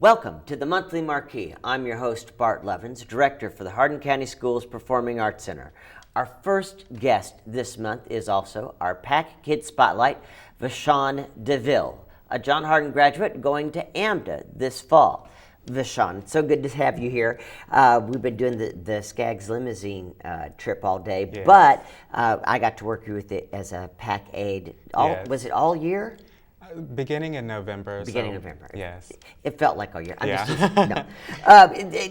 Welcome to the Monthly Marquee. I'm your host, Bart Levins, Director for the Hardin County Schools Performing Arts Center. Our first guest this month is also our PAC Kid Spotlight, Vashon DeVille, a John Hardin graduate going to AMDA this fall. Vashon, it's so good to have you here. We've been doing the Skaggs limousine trip all day, Yes. but I got to work with it as a PAC aide. Yes. Was it all year? Beginning in November. Beginning of November. Yes. It felt like all year. I'm Yeah.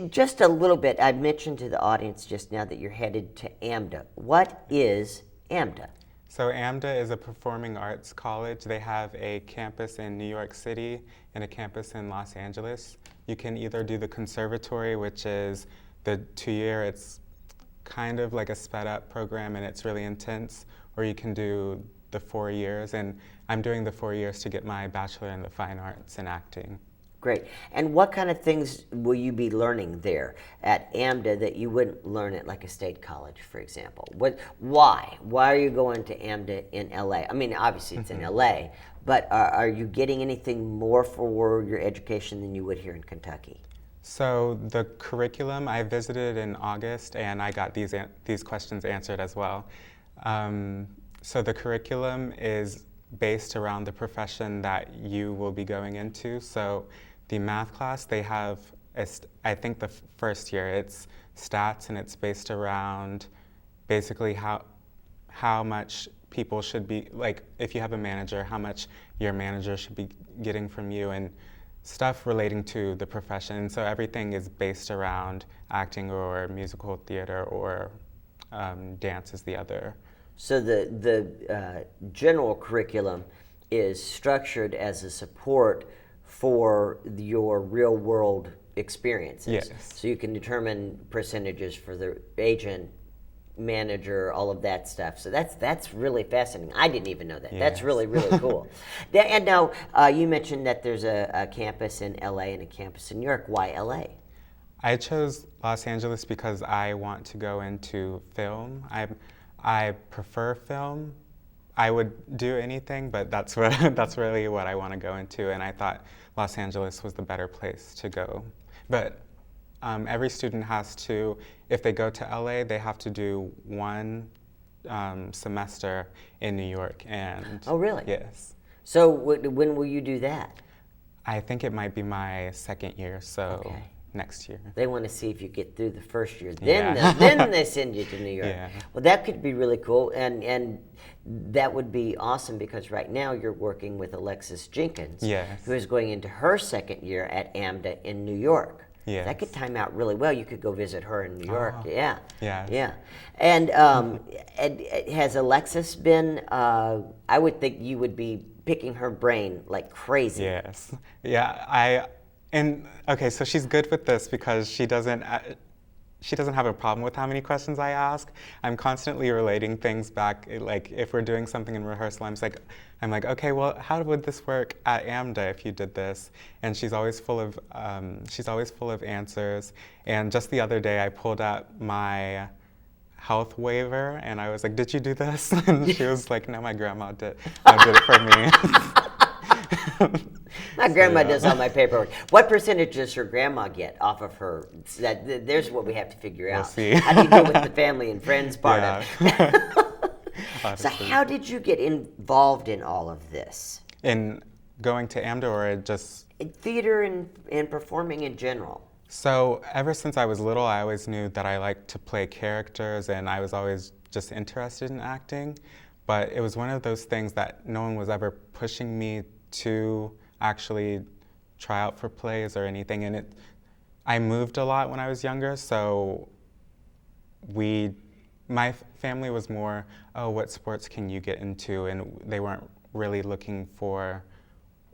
just a little bit. I mentioned to the audience just now that you're headed to AMDA. What is AMDA? So AMDA is a performing arts college. They have a campus in New York City and a campus in Los Angeles. You can either do the conservatory, which is the 2-year, it's kind of like a sped up program and it's really intense, or you can do the 4 years, and I'm doing the 4 years to get my bachelor in the fine arts in acting. Great. And what kind of things will you be learning there at AMDA that you wouldn't learn at like a state college, for example? Why? Why are you going to AMDA in LA? I mean, obviously it's in LA, but are you getting anything more for your education than you would here in Kentucky? So the curriculum, I visited in August and I got these questions answered as well. So the curriculum is based around the profession that you will be going into. So the math class, they have, I think the first year, it's stats, and it's based around basically how much people should be, like if you have a manager, how much your manager should be getting from you, and stuff relating to the profession. So everything is based around acting or musical theater, or dance is the other. So the general curriculum is structured as a support for your real world experiences. Yes. So you can determine percentages for the agent, manager, all of that stuff. So that's really fascinating. I didn't even know that. Yes. That's really, really cool. And now you mentioned that there's a campus in LA and a campus in New York. Why LA? I chose Los Angeles because I want to go into film. I prefer film. I would do anything, but that's really what I want to go into, and I thought Los Angeles was the better place to go. But every student has to, if they go to LA, they have to do one semester in New York. And Oh, really? Yes. So when will you do that? I think it might be my second year, so Okay. next year. They want to see if you get through the first year. Yeah. Then they send you to New York. Yeah. Well, that could be really cool, and that would be awesome because right now you're working with Alexis Jenkins, Yes. who is going into her second year at AMDA in New York. Yes. That could time out really well. You could go visit her in New York. Yeah. Yes. Yeah. And has Alexis been? I would think you would be picking her brain like crazy. Yes. Yeah. Okay, so she's good with this because she doesn't have a problem with how many questions I ask. I'm constantly relating things back. Like if we're doing something in rehearsal, I'm like, okay, well, how would this work at AMDA if you did this? And she's always full of answers. And just the other day, I pulled out my health waiver, and I was like, did you do this? And she was like, no, my grandma did it for me. My grandma does all my paperwork. What percentage does her grandma get off of her? There's what we have to figure out. We'll see. How do you deal with the family and friends part of it? So Honestly. how did you get involved in all of this? In going to AMDA, or just... In theater and performing in general? So ever since I was little, I always knew that I liked to play characters, and I was always just interested in acting. But it was one of those things that no one was ever pushing me to actually try out for plays or anything. And I moved a lot when I was younger, so my family was more, oh, what sports can you get into? And they weren't really looking for,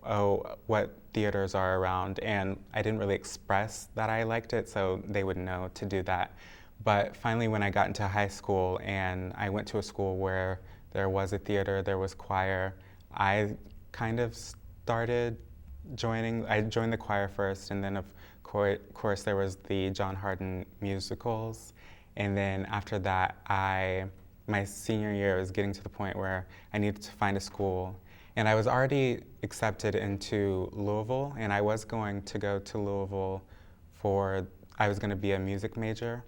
oh, what theaters are around. And I didn't really express that I liked it, so they would know to do that. But finally, when I got into high school and I went to a school where there was a theater, there was choir, I kind of started joining. I joined the choir first, and then of course there was the John Hardin musicals. And then after that, my senior year was getting to the point where I needed to find a school. And I was already accepted into Louisville, and I was going to go to Louisville I was going to be a music major.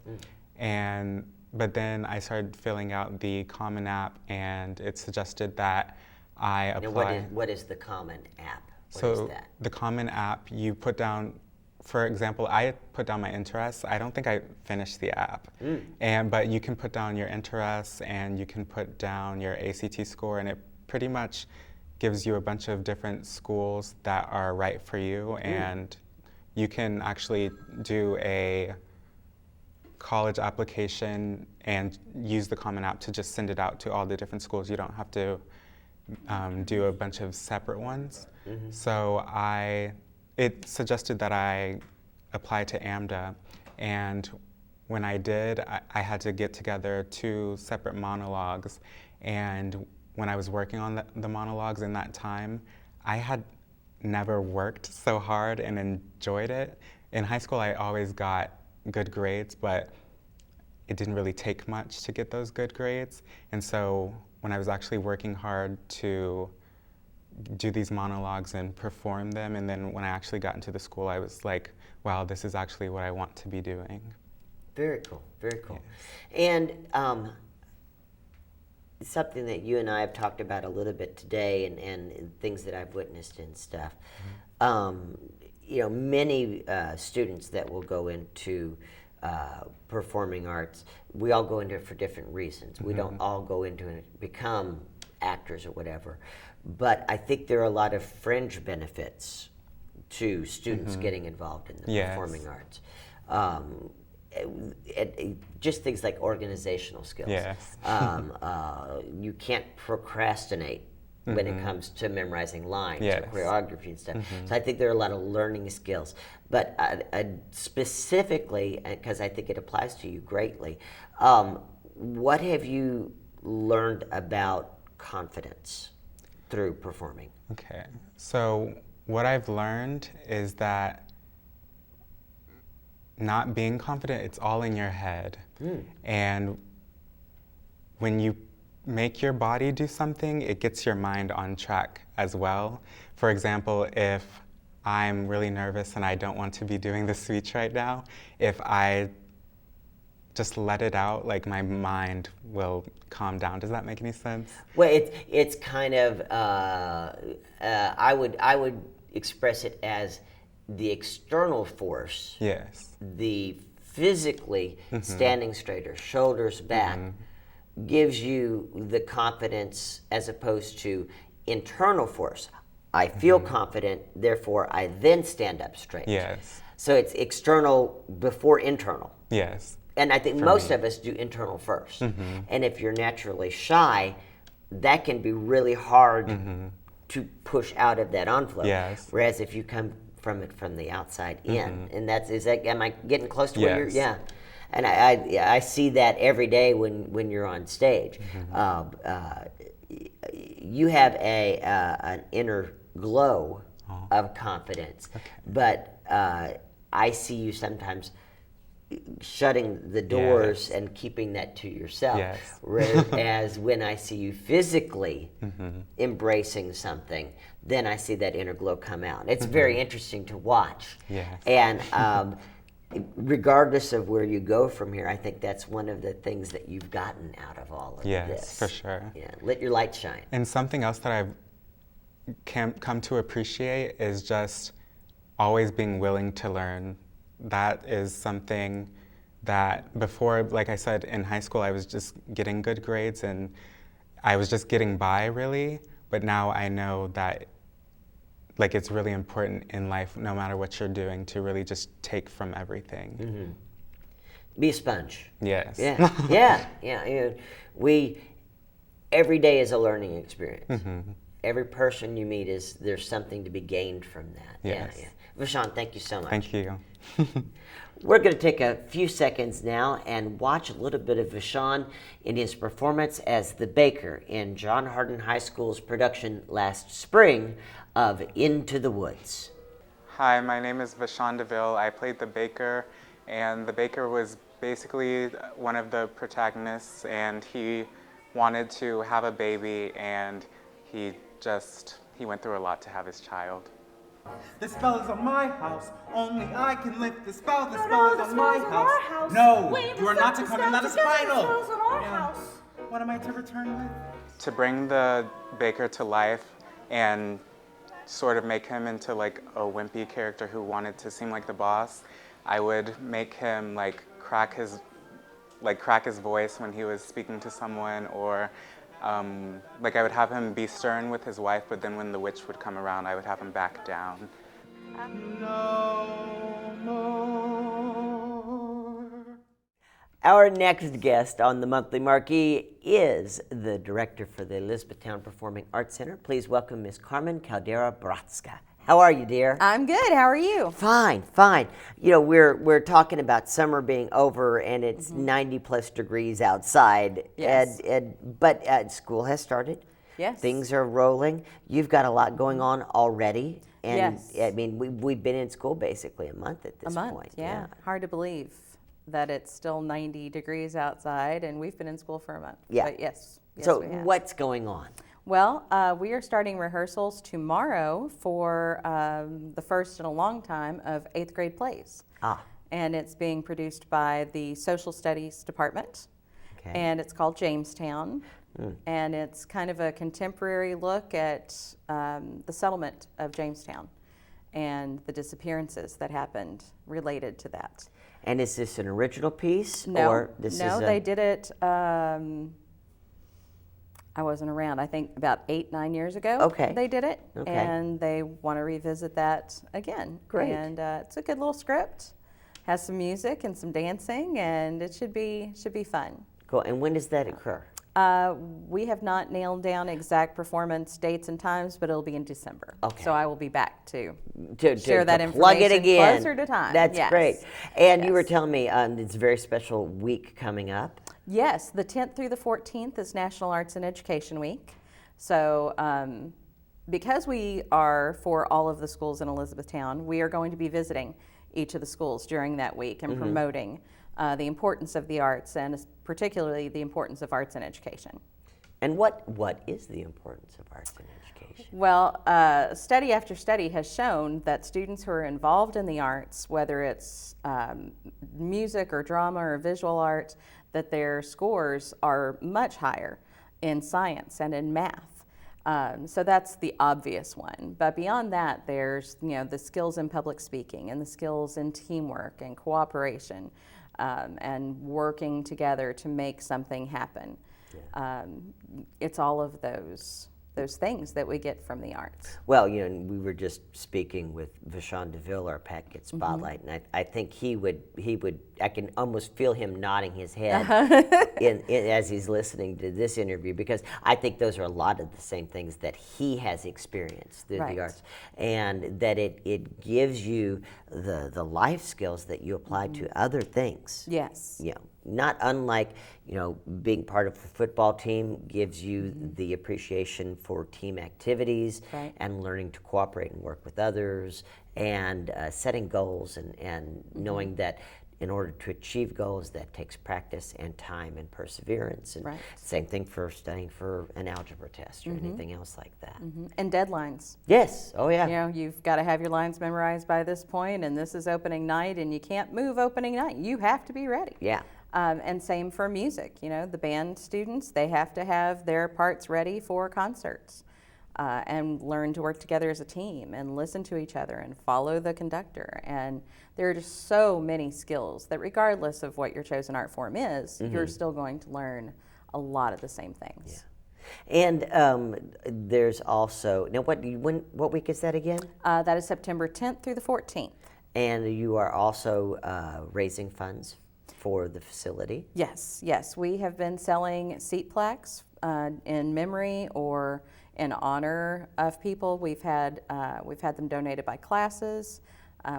But then I started filling out the Common App, and it suggested that I apply. Now what is the Common App? What is that? The Common App, you put down, for example, I put down my interests. I don't think I finished the app. But you can put down your interests, and you can put down your ACT score, and it pretty much gives you a bunch of different schools that are right for you, and you can actually do a college application and use the Common App to just send it out to all the different schools. You don't have to do a bunch of separate ones. So it suggested that I apply to AMDA, and when I did, I had to get together 2 separate monologues, and when I was working on the monologues in that time, I had never worked so hard and enjoyed it. In high school, I always got good grades, but it didn't really take much to get those good grades. And so when I was actually working hard to do these monologues and perform them, and then when I actually got into the school, I was like, wow, this is actually what I want to be doing. Very cool, very cool. Yes. And something that you and I have talked about a little bit today, and things that I've witnessed and stuff. Many students that will go into performing arts, we all go into it for different reasons. We don't all go into it to become actors or whatever. But I think there are a lot of fringe benefits to students getting involved in the performing arts. Just things like organizational skills. Yes. You can't procrastinate when it comes to memorizing lines or choreography and stuff. So I think there are a lot of learning skills. But specifically, because I think it applies to you greatly, what have you learned about confidence through performing? Okay, so what I've learned is that not being confident, it's all in your head. And when you make your body do something, it gets your mind on track as well. For example, if I'm really nervous and I don't want to be doing the speech right now, if I just let it out, like my mind will calm down. Does that make any sense? Well, it's kind of I would express it as the external force. Yes. The physically standing straighter, shoulders back, gives you the confidence as opposed to internal force. I feel confident, therefore I then stand up straight. Yes. So it's external before internal. Yes. And I think most of us do internal first. And if you're naturally shy, that can be really hard to push out of that envelope. Yes. Whereas if you come from it from the outside in, and am I getting close to where you're? Yeah. And I see that every day when you're on stage. You have an inner glow of confidence, but I see you sometimes shutting the doors and keeping that to yourself. Yes. Whereas when I see you physically embracing something, then I see that inner glow come out. It's very interesting to watch. Yes. And regardless of where you go from here, I think that's one of the things that you've gotten out of all of this. Yes, for sure. Yeah, let your light shine. And something else that I've come to appreciate is just always being willing to learn. That is something that before, like I said, in high school, I was just getting good grades and I was just getting by, really. But now I know that it's really important in life, no matter what you're doing, to really just take from everything. Be a sponge. Yes. Yeah. Every day is a learning experience. Every person you meet there's something to be gained from that. Yes. Yeah. Vashon, thank you so much. Thank you. We're going to take a few seconds now and watch a little bit of Vashon in his performance as the baker in John Hardin High School's production last spring of Into the Woods. Hi, my name is Vashon DeVille. I played the baker, and the baker was basically one of the protagonists, and he wanted to have a baby, and he he went through a lot to have his child. The spell is on my house. Only I can lift the spell. The spell No, is the on my spell's on house. our house. No, Wait, you are not to come in. That is final. The spell's on our house. What am I to return with? To bring the baker to life and sort of make him into like a wimpy character who wanted to seem like the boss, I would make him like crack his voice when he was speaking to someone, or like I would have him be stern with his wife, but then when the witch would come around, I would have him back down. No more. Our next guest on the Monthly Marquee is the director for the Elizabethtown Performing Arts Center. Please welcome Ms. Carmen Caldera-Bratska. How are you, dear? I'm good. How are you? Fine, fine. You know, we're talking about summer being over and it's 90 plus degrees outside. Yes. But school has started. Yes. Things are rolling. You've got a lot going on already. And Yes. I mean, we've been in school basically a month at this A month. point. Yeah. Hard to believe that it's still 90 degrees outside and we've been in school for a month. Yeah. But yes. So we have. what's going on? Well, we are starting rehearsals tomorrow for the first in a long time of 8th grade plays. And it's being produced by the Social Studies Department. Okay. And it's called Jamestown. And it's kind of a contemporary look at the settlement of Jamestown and the disappearances that happened related to that. And is this an original piece? No, or this no, is they did it. I wasn't around. I think about 8-9 years ago. Okay. They did it, Okay. and they want to revisit that again. Great. And it's a good little script. Has some music and some dancing, and it should be fun. Cool. And when does that occur? We have not nailed down exact performance dates and times, but it'll be in December. Okay. So I will be back to To share that plug it information again. closer to time. That's Yes. great. And you were Yes. telling me it's a very special week coming up. Yes, the 10th through the 14th is National Arts and Education Week. So because we are for all of the schools in Elizabethtown, we are going to be visiting each of the schools during that week and promoting the importance of the arts, and particularly the importance of arts and education. And what is the importance of arts and education? Well, study after study has shown that students who are involved in the arts, whether it's music or drama or visual art, that their scores are much higher in science and in math. So that's the obvious one. But beyond that, there's the skills in public speaking and the skills in teamwork and cooperation and working together to make something happen. Yeah. It's all of those things that we get from the arts. Well, we were just speaking with Vashon DeVille, our Pat Kid Spotlight, and I think he would. I can almost feel him nodding his head as he's listening to this interview, because I think those are a lot of the same things that he has experienced through the arts, and that it gives you the life skills that you apply to other things. Yes. Not unlike, being part of a football team gives you the appreciation for team activities and learning to cooperate and work with others, and setting goals and knowing that in order to achieve goals, that takes practice and time and perseverance. And same thing for studying for an algebra test or anything else like that. And deadlines. Yes. Oh, yeah. You've got to have your lines memorized by this point, and this is opening night, and you can't move opening night. You have to be ready. Yeah. And same for music. The band students, they have to have their parts ready for concerts and learn to work together as a team and listen to each other and follow the conductor. And there are just so many skills that regardless of what your chosen art form is, you're still going to learn a lot of the same things. Yeah. And there's also, now what week is that again? That is September 10th through the 14th. And you are also raising funds for the facility? Yes. We have been selling seat plaques in memory or in honor of people. We've had them donated by classes.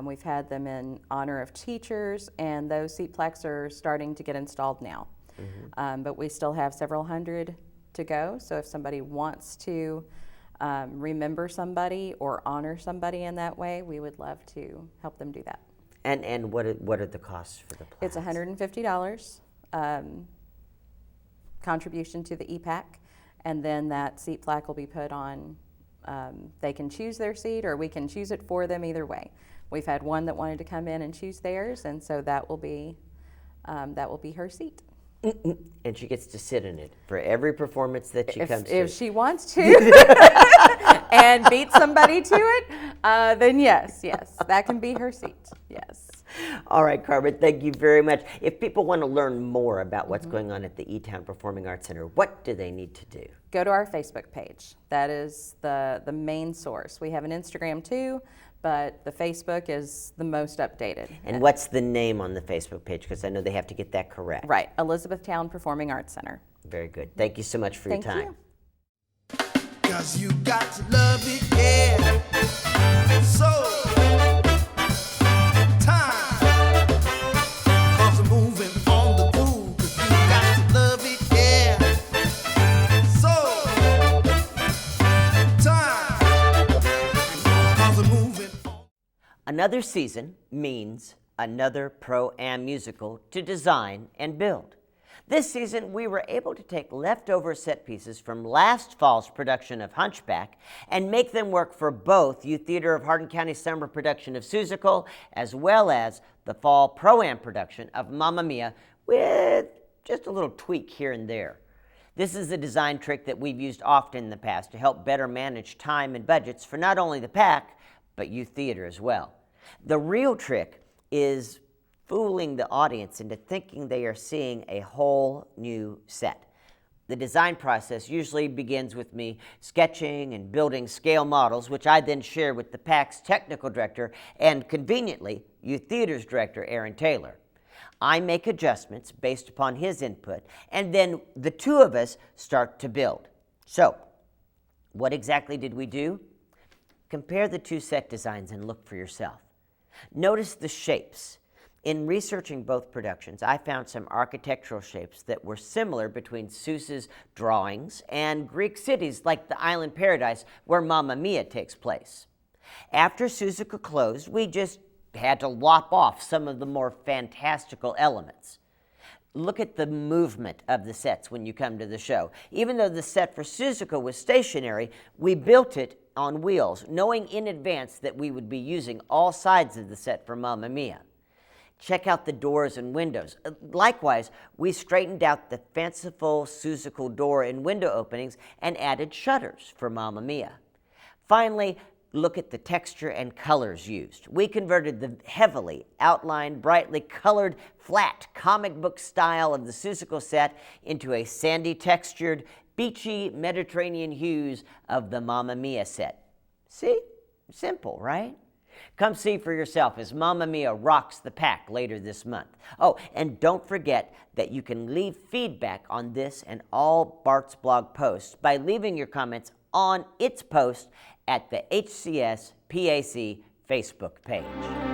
We've had them in honor of teachers, and those seat plaques are starting to get installed now. But we still have several hundred to go. So if somebody wants to remember somebody or honor somebody in that way, we would love to help them do that. And what are the costs for the plaques? It's $150 contribution to the EPAC, and then that seat plaque will be put on they can choose their seat or we can choose it for them either way. We've had one that wanted to come in and choose theirs, and so that will be her seat. And she gets to sit in it for every performance that she comes to. If she wants to and beat somebody to it, then yes, that can be her seat, yes. All right, Carmen, thank you very much. If people want to learn more about what's going on at the E-Town Performing Arts Center, what do they need to do? Go to our Facebook page. That is the main source. We have an Instagram too, but the Facebook is the most updated. And what's the name on the Facebook page? Because I know they have to get that correct. Right, Elizabethtown Performing Arts Center. Very good. Thank you so much for your time. Thank you. 'Cause you got to love it, yeah. So, time. 'Cause I'm moving on the groove. 'Cause you got to love it, yeah. So, time. 'Cause I'm moving on. Another season means another Pro-Am musical to design and build. This season, we were able to take leftover set pieces from last fall's production of Hunchback and make them work for both Youth Theater of Hardin County's summer production of Seussical, as well as the fall Pro-Am production of Mamma Mia, with just a little tweak here and there. This is a design trick that we've used often in the past to help better manage time and budgets for not only the PAC, but youth theater as well. The real trick is fooling the audience into thinking they are seeing a whole new set. The design process usually begins with me sketching and building scale models, which I then share with the PAC's technical director and, conveniently, Youth Theater's director, Aaron Taylor. I make adjustments based upon his input, and then the two of us start to build. So, what exactly did we do? Compare the two set designs and look for yourself. Notice the shapes. In researching both productions, I found some architectural shapes that were similar between Seuss's drawings and Greek cities like the island paradise where Mamma Mia takes place. After Seussical closed, we just had to lop off some of the more fantastical elements. Look at the movement of the sets when you come to the show. Even though the set for Seussical was stationary, we built it on wheels, knowing in advance that we would be using all sides of the set for Mamma Mia. Check out the doors and windows. Likewise, we straightened out the fanciful Seussical door and window openings and added shutters for Mamma Mia. Finally, look at the texture and colors used. We converted the heavily outlined, brightly colored, flat comic book style of the Seussical set into a sandy textured, beachy Mediterranean hues of the Mamma Mia set. See? Simple, right? Come see for yourself as Mamma Mia rocks the PAC later this month. Oh, and don't forget that you can leave feedback on this and all Bart's blog posts by leaving your comments on its post at the HCS-PAC Facebook page.